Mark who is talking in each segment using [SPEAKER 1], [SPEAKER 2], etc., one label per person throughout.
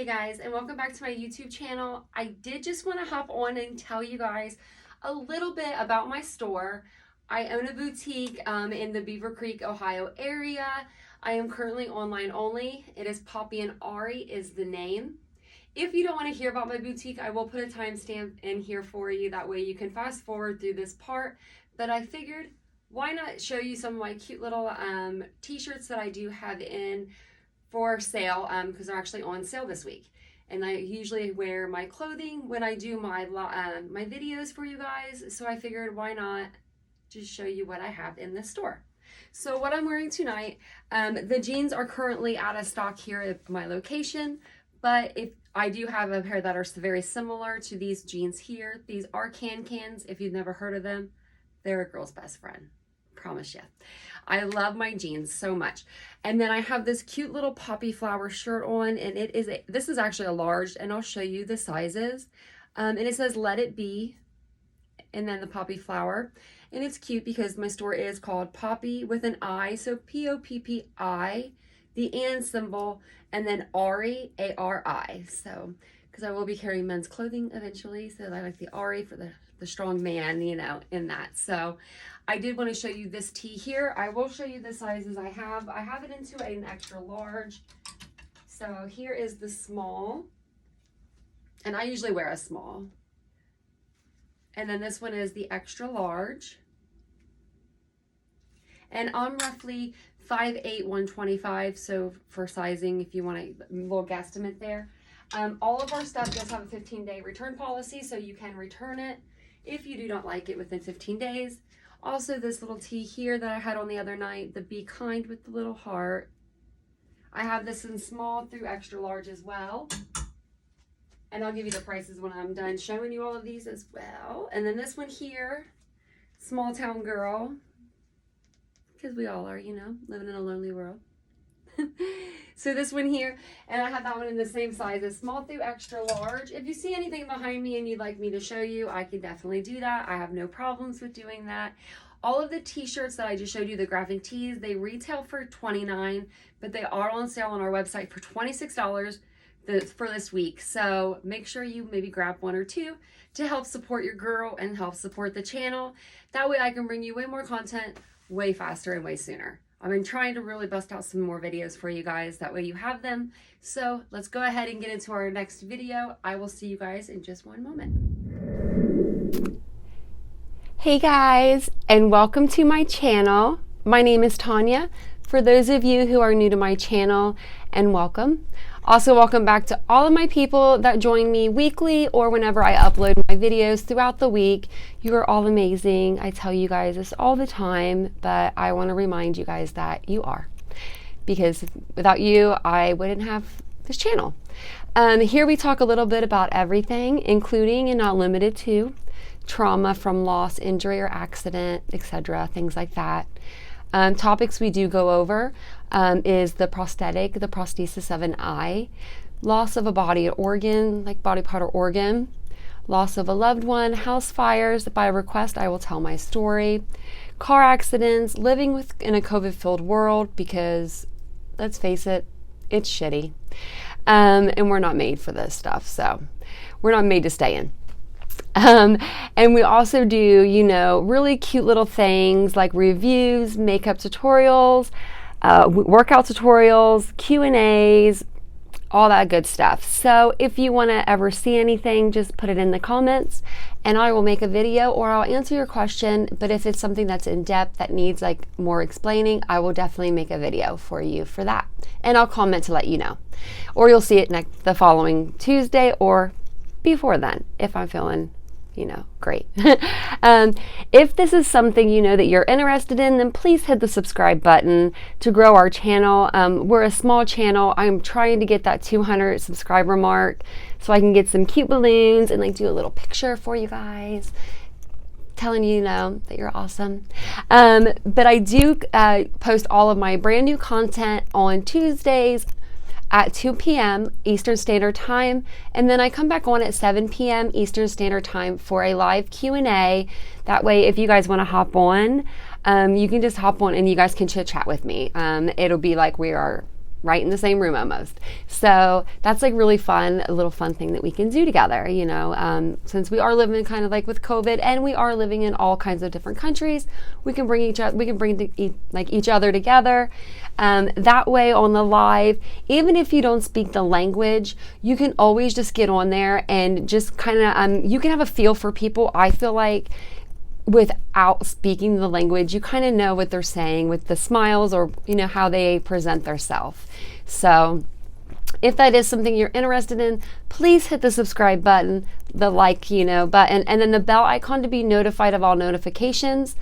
[SPEAKER 1] Hey guys, and welcome back to my YouTube channel. I did just want to hop on and tell you guys a little bit about my store. I own a boutique in the Beaver Creek, Ohio area. I am currently online only. It is Poppy and Ari is the name. If you don't want to hear about my boutique, I will put a timestamp in here for you. That way you can fast forward through this part. But I figured, why not show you some of my cute little t-shirts that I do have in for sale because they're actually on sale this week. And I usually wear my clothing when I do my my videos for you guys. So I figured, why not just show you what I have in this store. So what I'm wearing tonight, the jeans are currently out of stock here at my location. But if I do have a pair that are very similar to these jeans here. These are cans. If you've never heard of them, they're a girl's best friend. Promise you. I love my jeans so much. And then I have this cute little poppy flower shirt on, and this is actually a large, and I'll show you the sizes. And it says "Let It Be," and then the poppy flower. And it's cute because my store is called Poppy with an I, so Poppi, the and symbol, and then Ari, A-R-I. So, because I will be carrying men's clothing eventually, so I like the Ari for the strong man, you know, in that. So I did want to show you this tee here. I will show you the sizes I have. I have it into an extra large. So here is the small, and I usually wear a small. And then this one is the extra large. And I'm roughly 5'8", 125, so for sizing, if you want a little guesstimate there. All of our stuff does have a 15-day return policy, so you can return it if you do not like it within 15 days. Also, this little tee here that I had on the other night, the Be Kind with the little heart. I have this in small through extra large as well. And I'll give you the prices when I'm done showing you all of these as well. And then this one here, Small Town Girl. Because we all are, you know, living in a lonely world. So this one here, and I have that one in the same size as small through extra large. If you see anything behind me and you'd like me to show you, I can definitely do that. I have no problems with doing that. All of the t-shirts that I just showed you, the graphic tees, they retail for $29, but they are on sale on our website for $26 for this week. So make sure you maybe grab one or two to help support your girl and help support the channel. That way I can bring you way more content way faster and way sooner. I've been trying to really bust out some more videos for you guys. That way you have them. So let's go ahead and get into our next video. I will see you guys in just one moment. Hey guys, and welcome to my channel. My name is Tanya. For those of you who are new to my channel, and welcome. Also, welcome back to all of my people that join me weekly or whenever I upload my videos throughout the week. You are all amazing. I tell you guys this all the time, but I want to remind you guys that you are. Because without you, I wouldn't have this channel. Here we talk a little bit about everything, including and not limited to trauma from loss, injury, or accident, etc., things like that. Topics we do go over is the prosthetic, the prosthesis of an eye, loss of a body organ, like body part or organ, loss of a loved one, house fires. By request, I will tell my story, car accidents, living in a COVID-filled world, because let's face it, it's shitty. And we're not made for this stuff, so we're not made to stay in. And we also do, you know, really cute little things like reviews, makeup tutorials, workout tutorials, Q&As, all that good stuff. So if you want to ever see anything, just put it in the comments and I will make a video or I'll answer your question. But if it's something that's in depth that needs like more explaining, I will definitely make a video for you for that. And I'll comment to let you know. Or you'll see it the following Tuesday or before then if I'm feeling, you know, great. If this is something you know that you're interested in, then please hit the subscribe button to grow our channel. We're a small channel. I'm trying to get that 200 subscriber mark so I can get some cute balloons and like do a little picture for you guys, telling you know that you're awesome. But I do post all of my brand new content on Tuesdays at 2 p.m. Eastern Standard Time, and then I come back on at 7 p.m. Eastern Standard Time for a live Q&A. That way, if you guys want to hop on, you can just hop on and you guys can chit chat with me. It'll be like we are right in the same room almost. So that's like really fun, a little fun thing that we can do together, you know, since we are living kind of like with COVID and we are living in all kinds of different countries, we can bring each other together. That way on the live, even if you don't speak the language, you can always just get on there and just kind of, you can have a feel for people. I feel like without speaking the language, you kind of know what they're saying with the smiles or, you know, how they present themselves. So if that is something you're interested in, please hit the subscribe button, the like, you know, button, and then the bell icon to be notified of all notifications.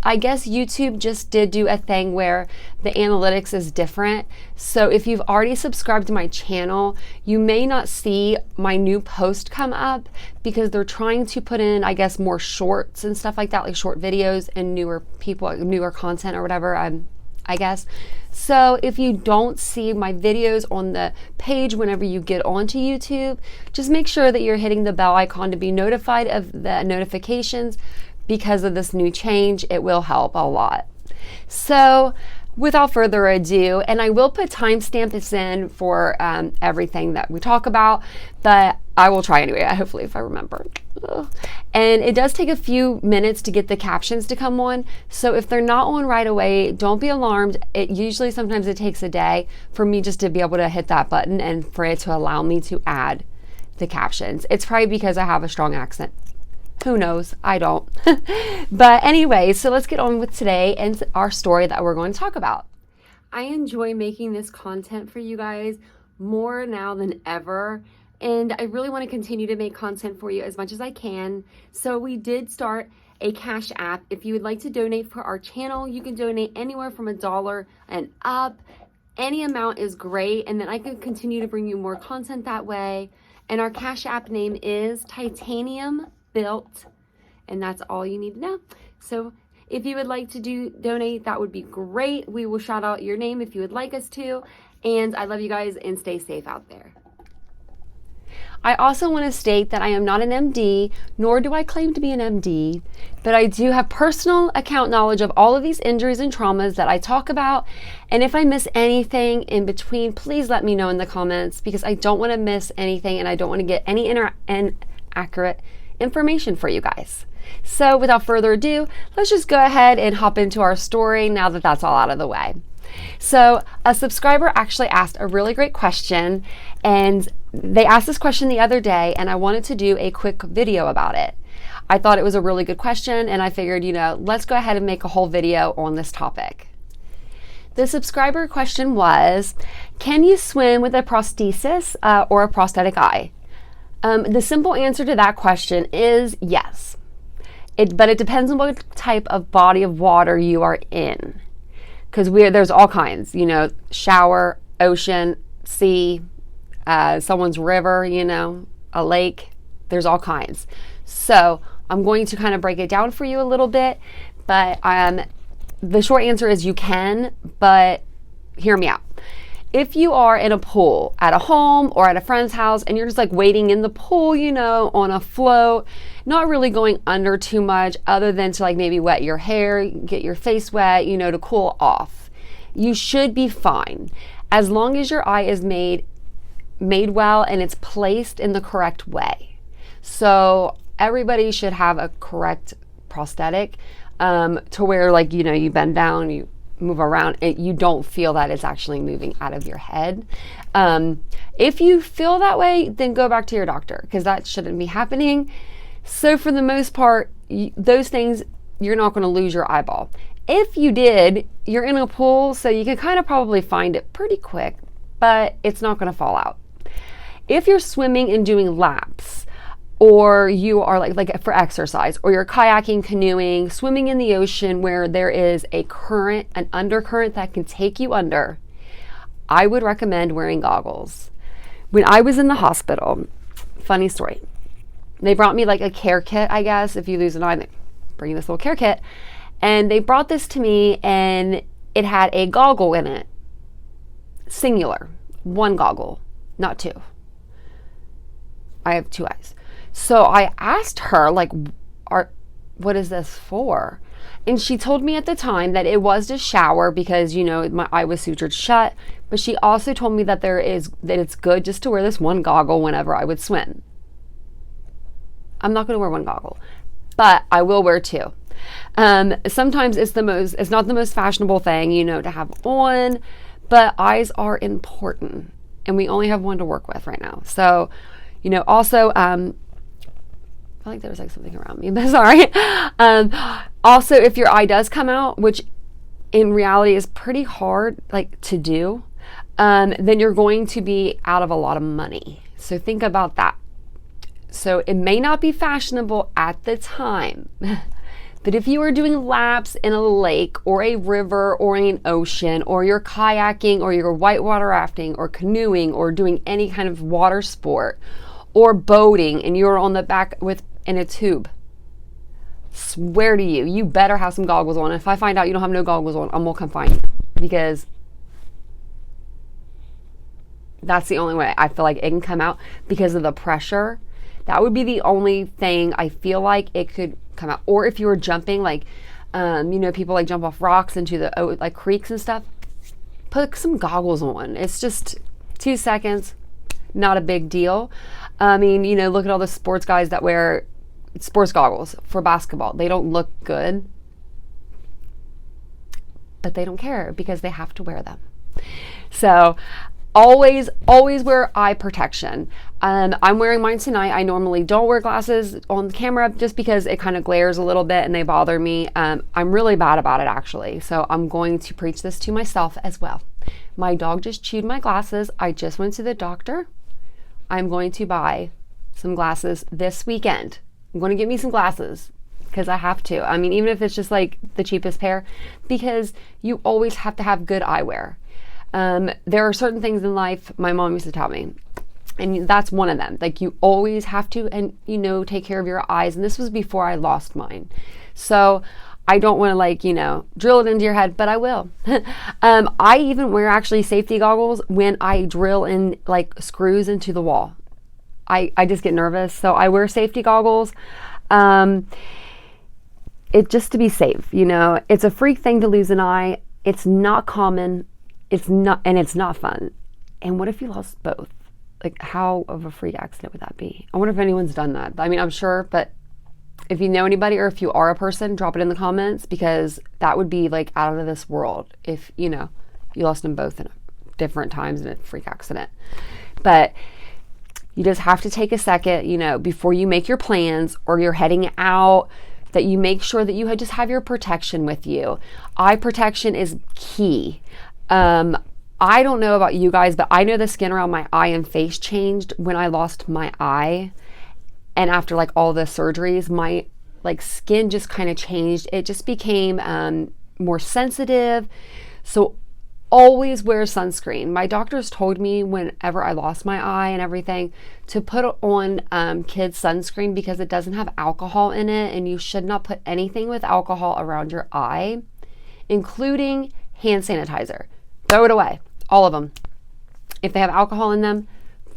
[SPEAKER 1] I guess YouTube just did do a thing where the analytics is different. So if you've already subscribed to my channel, you may not see my new post come up because they're trying to put in, I guess, more shorts and stuff like that, like short videos and newer content or whatever, I guess. So if you don't see my videos on the page whenever you get onto YouTube, just make sure that you're hitting the bell icon to be notified of the notifications. Because of this new change, it will help a lot. So without further ado, and I will put timestamps in for everything that we talk about, but I will try anyway, hopefully if I remember. Ugh. And it does take a few minutes to get the captions to come on. So if they're not on right away, don't be alarmed. Sometimes it takes a day for me just to be able to hit that button and for it to allow me to add the captions. It's probably because I have a strong accent. Who knows? I don't. But anyway, so let's get on with today and our story that we're going to talk about. I enjoy making this content for you guys more now than ever. And I really want to continue to make content for you as much as I can. So we did start a Cash App. If you would like to donate for our channel, you can donate anywhere from $1 and up. Any amount is great. And then I can continue to bring you more content that way. And our Cash App name is 𝕨𝕚𝕚𝕚𝕚, and that's all you need to know. So if you would like to donate, that would be great. We will shout out your name if you would like us to. And I love you guys and stay safe out there. I also want to state that I am not an MD, nor do I claim to be an MD, but I do have personal account knowledge of all of these injuries and traumas that I talk about. And if I miss anything in between, please let me know in the comments because I don't want to miss anything and I don't want to get any inaccurate information for you guys. So without further ado, let's just go ahead and hop into our story now that that's all out of the way. So a subscriber actually asked a really great question, and they asked this question the other day, and I wanted to do a quick video about it. I thought it was a really good question, and I figured, you know, let's go ahead and make a whole video on this topic. The subscriber question was, can you swim with a prosthesis or a prosthetic eye? The simple answer to that question is yes, but it depends on what type of body of water you are in, because there's all kinds, you know, shower, ocean, sea, someone's river, you know, a lake, there's all kinds. So I'm going to kind of break it down for you a little bit, but the short answer is you can, but hear me out. If you are in a pool at a home or at a friend's house and you're just like waiting in the pool, you know, on a float, not really going under too much other than to like maybe wet your hair, get your face wet, you know, to cool off, you should be fine as long as your eye is made well and it's placed in the correct way. So everybody should have a correct prosthetic to where, like, you know, you bend down, you move around, you don't feel that it's actually moving out of your head. If you feel that way, then go back to your doctor because that shouldn't be happening. So for the most part, those things, you're not going to lose your eyeball. If you did, you're in a pool, so you can kind of probably find it pretty quick, but it's not going to fall out. If you're swimming and doing laps, or you are like for exercise, or you're kayaking, canoeing, swimming in the ocean where there is a current, an undercurrent that can take you under, I would recommend wearing goggles. When I was in the hospital, funny story, they brought me like a care kit, I guess. If you lose an eye, they bring you this little care kit. And they brought this to me and it had a goggle in it. Singular. One goggle, not two. I have two eyes. So I asked her, like,
[SPEAKER 2] what is this for? And she told me at the time that it was to shower because, you know, my eye was sutured shut. But she also told me that it's good just to wear this one goggle whenever I would swim. I'm not going to wear one goggle, but I will wear two. Sometimes it's not the most fashionable thing, you know, to have on, but eyes are important and we only have one to work with right now. So, you know, also, I feel like there was like something around me, but sorry. Also, if your eye does come out, which in reality is pretty hard, like to do, then you're going to be out of a lot of money. So think about that. So it may not be fashionable at the time, but if you are doing laps in a lake or a river or an ocean, or you're kayaking or you're whitewater rafting or canoeing or doing any kind of water sport or boating and you're on the back in a tube, swear to you, you better have some goggles on. If I find out you don't have no goggles on, I'm gonna come find you, because that's the only way I feel like it can come out, because of the pressure. That would be the only thing I feel like it could come out. Or if you were jumping, like, you know, people like jump off rocks into the like creeks and stuff, put some goggles on. It's just 2 seconds, not a big deal. I mean, you know, look at all the sports guys that wear sports goggles for basketball. They don't look good, but they don't care because they have to wear them. So always wear eye protection. I'm wearing mine tonight. I normally don't wear glasses on the camera just because it kind of glares a little bit and they bother me. I'm really bad about it, actually. So I'm going to preach this to myself as well. My dog just chewed my glasses. I just went to the doctor. I'm going to buy some glasses this weekend. I'm going to get me some glasses because I have to. I mean, even if it's just like the cheapest pair, because you always have to have good eyewear. There are certain things in life my mom used to tell me, and that's one of them. Like, you always have to, and you know, take care of your eyes. And this was before I lost mine. So I don't want to, like, you know, drill it into your head, but I will. I even wear actually safety goggles when I drill in like screws into the wall. I just get nervous. So I wear safety goggles. It just to be safe, you know. It's a freak thing to lose an eye. It's not common. It's not fun. And what if you lost both? Like, how of a freak accident would that be? I wonder if anyone's done that. I mean, I'm sure, but if you know anybody or if you are a person, drop it in the comments, because that would be like out of this world if, you know, you lost them both in different times in a freak accident. But you just have to take a second, you know, before you make your plans or you're heading out, that you make sure that you just have your protection with you. Eye protection is key. I don't know about you guys, but I know the skin around my eye and face changed when I lost my eye. And after like all the surgeries, my like skin just kind of changed. It just became more sensitive. So always wear sunscreen. My doctors told me whenever I lost my eye and everything to put on kids sunscreen, because it doesn't have alcohol in it, and you should not put anything with alcohol around your eye, including hand sanitizer. Throw it away. All of them. If they have alcohol in them,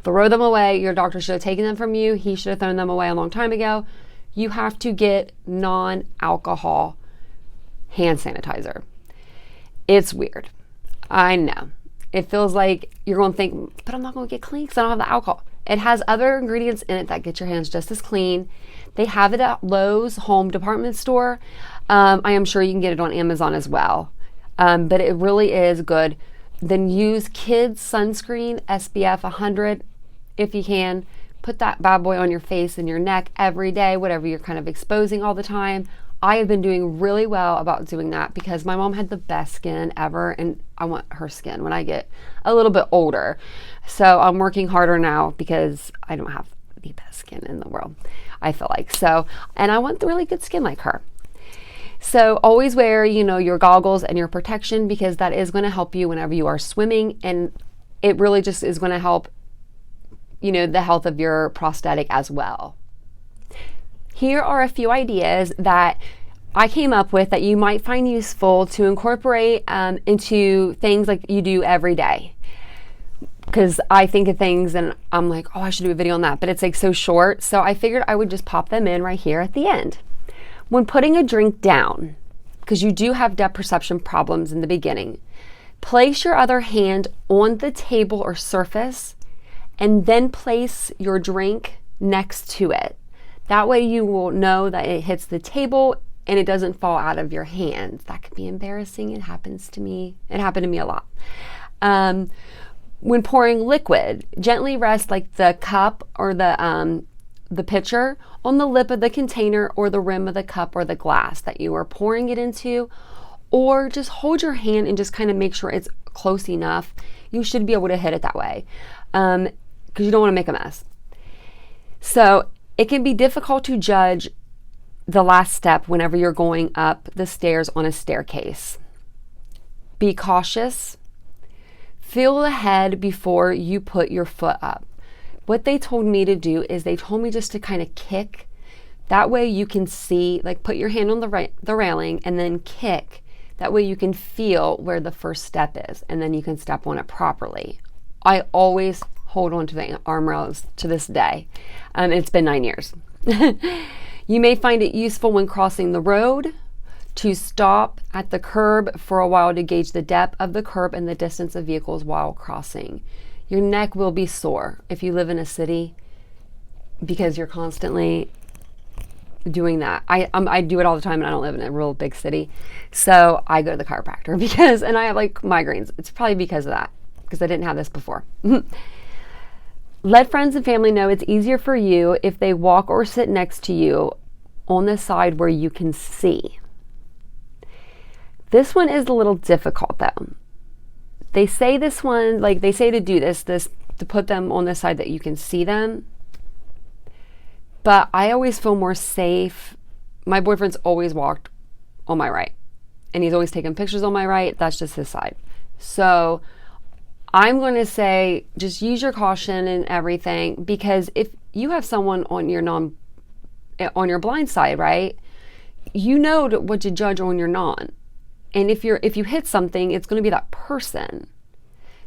[SPEAKER 2] throw them away. Your doctor should have taken them from you. He should have thrown them away a long time ago. You have to get non-alcohol hand sanitizer. It's weird. I know. It feels like you're going to think, but I'm not going to get clean because I don't have the alcohol. It has other ingredients in it that get your hands just as clean. They have it at Lowe's home department store. I am sure you can get it on Amazon as well. But it really is good. Then use kids sunscreen, SPF 100 if you can. Put that bad boy on your face and your neck every day, whatever you're kind of exposing all the time. I have been doing really well about doing that because my mom had the best skin ever, and I want her skin when I get a little bit older. So I'm working harder now because I don't have the best skin in the world, I feel like. So, and I want the really good skin like her. So always wear, you know, your goggles and your protection, because that is going to help you whenever you are swimming, and it really just is going to help, you know, the health of your prosthetic as well. Here are a few ideas that I came up with that you might find useful to incorporate into things like you do every day. Because I think of things and I'm like, oh, I should do a video on that, but it's like so short. So I figured I would just pop them in right here at the end. When putting a drink down, because you do have depth perception problems in the beginning, place your other hand on the table or surface and then place your drink next to it. That way you will know that it hits the table and it doesn't fall out of your hands. That could be embarrassing. It happens to me. It happened to me a lot. When pouring liquid, gently rest like the cup or the pitcher on the lip of the container or the rim of the cup or the glass that you are pouring it into, or just hold your hand and just kind of make sure it's close enough. You should be able to hit it that way because you don't want to make a mess. So it can be difficult to judge the last step whenever you're going up the stairs on a staircase. Be cautious. Feel ahead before you put your foot up. What they told me to do is they told me just to kind of kick. That way you can see, like put your hand on the railing and then kick. That way you can feel where the first step is and then you can step on it properly. I always hold on to the armrests to this day. It's been 9 years. You may find it useful when crossing the road to stop at the curb for a while to gauge the depth of the curb and the distance of vehicles while crossing. Your neck will be sore if you live in a city because you're constantly doing that. I do it all the time and I don't live in a real big city. So I go to the chiropractor and I have like migraines. It's probably because of that, because I didn't have this before. Let friends and family know it's easier for you if they walk or sit next to you on the side where you can see. This one is a little difficult though. They say this one, like they say to do this to put them on the side that you can see them. But I always feel more safe. My boyfriend's always walked on my right and he's always taken pictures on my right. That's just his side. So I'm going to say just use your caution and everything, because if you have someone on your blind side, right, you know what to judge on your non. And if you hit something, it's going to be that person.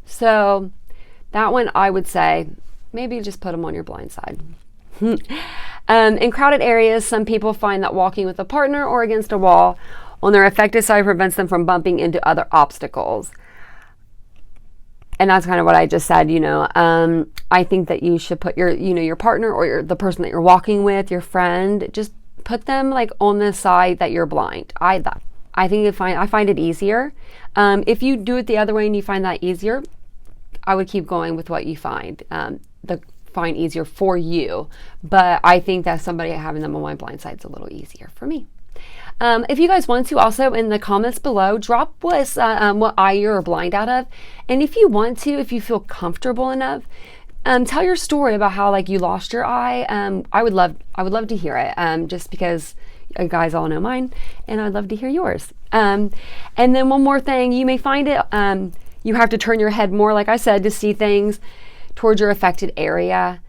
[SPEAKER 2] So that one I would say maybe just put them on your blind side. In crowded areas, some people find that walking with a partner or against a wall on their affected side prevents them from bumping into other obstacles. And that's kind of what I just said, I think that you should put your partner or the person that you're walking with, your friend, just put them like on the side that you're blind. I find it easier. If you do it the other way and you find that easier, I would keep going with what you find easier for you. But I think that somebody having them on my blind side is a little easier for me. If you guys want to, also in the comments below, drop what eye you're blind out of. And if you want to, if you feel comfortable enough, tell your story about how like you lost your eye. I would love to hear it. Just because you guys all know mine, and I'd love to hear yours. And then one more thing, you may find it, you have to turn your head more, like I said, to see things towards your affected area.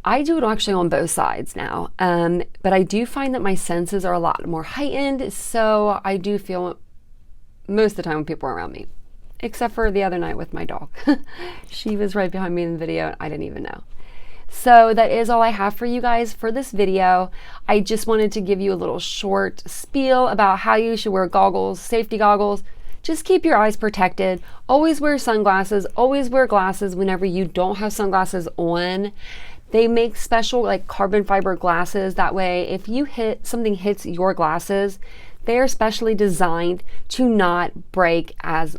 [SPEAKER 2] I do it actually on both sides now, but I do find that my senses are a lot more heightened, so I do feel most of the time when people are around me, except for the other night with my dog. She was right behind me in the video and I didn't even know. So that is all I have for you guys for this video. I just wanted to give you a little short spiel about how you should wear goggles, safety goggles. Just keep your eyes protected. Always wear sunglasses. Always wear glasses whenever you don't have sunglasses on. They make special like carbon fiber glasses. That way, if something hits your glasses, they are specially designed to not break as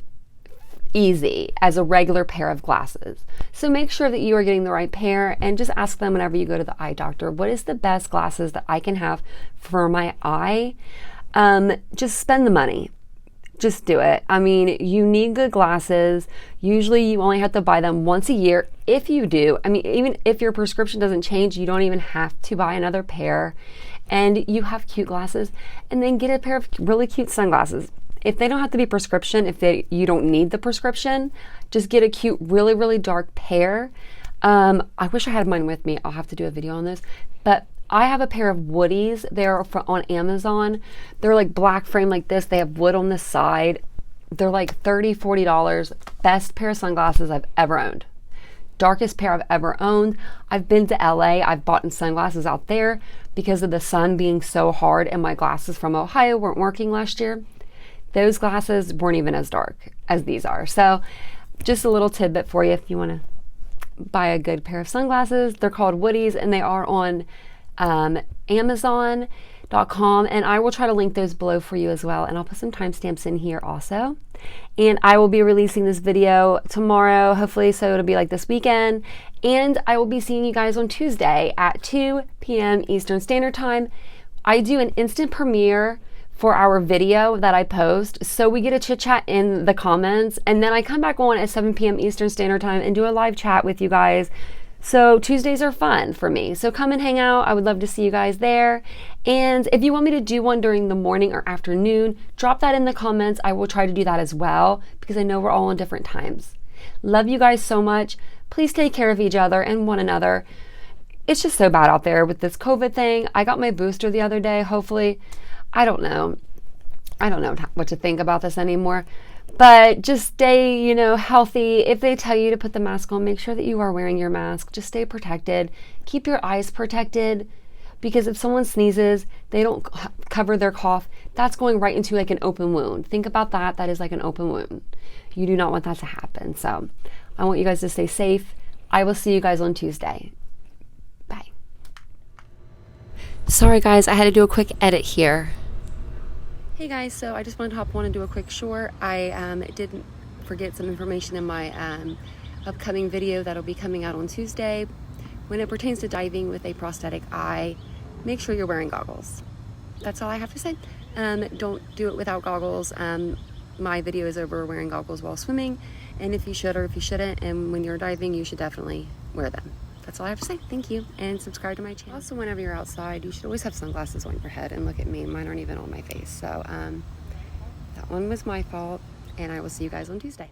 [SPEAKER 2] easy as a regular pair of glasses. So make sure that you are getting the right pair, and just ask them whenever you go to the eye doctor, what is the best glasses that I can have for my eye? Just spend the money. Just do it. I mean, you need good glasses. Usually you only have to buy them once a year. If you do, I mean, even if your prescription doesn't change, you don't even have to buy another pair. And you have cute glasses, and then get a pair of really cute sunglasses. If they don't have to be prescription, you don't need the prescription, just get a cute, really, really dark pair. I wish I had mine with me. I'll have to do a video on this. But I have a pair of Woodies. They're on Amazon. They're like black frame like this. They have wood on the side. They're like $30, $40. Best pair of sunglasses I've ever owned. Darkest pair I've ever owned. I've been to LA. I've bought sunglasses out there. because of the sun being so hard and my glasses from Ohio weren't working last year. Those glasses weren't even as dark as these are. So just a little tidbit for you if you want to buy a good pair of sunglasses. They're called Woodies and they are on Amazon.com, and I will try to link those below for you as well, and I'll put some timestamps in here also. And I will be releasing this video tomorrow, hopefully, so it'll be like this weekend. And I will be seeing you guys on Tuesday at 2 p.m. Eastern Standard Time. I do an instant premiere for our video that I post, so we get a chit chat in the comments, and then I come back on at 7 p.m. Eastern Standard Time and do a live chat with you guys. So Tuesdays are fun for me. So come and hang out. I would love to see you guys there. And if you want me to do one during the morning or afternoon, drop that in the comments. I will try to do that as well because I know we're all on different times. Love you guys so much. Please take care of each other and one another. It's just so bad out there with this COVID thing. I got my booster the other day. Hopefully, I don't know what to think about this anymore. But just stay, healthy. If they tell you to put the mask on, make sure that you are wearing your mask. Just stay protected. Keep your eyes protected, because if someone sneezes, they don't cover their cough. That's going right into like an open wound. Think about that. That is like an open wound. You do not want that to happen. So I want you guys to stay safe. I will see you guys on Tuesday. Bye. Sorry guys, I had to do a quick edit here. Hey guys, so I just wanted to hop on and do a quick short. I did forget some information in my upcoming video that'll be coming out on Tuesday. When it pertains to diving with a prosthetic eye, make sure you're wearing goggles. That's all I have to say. Don't do it without goggles. My video is over wearing goggles while swimming, and if you should or if you shouldn't, and when you're diving, you should definitely wear them. That's all I have to say. Thank you, and subscribe to my channel. Also, whenever you're outside, you should always have sunglasses on your head, and look at me, mine aren't even on my face. So that one was my fault, and I will see you guys on Tuesday.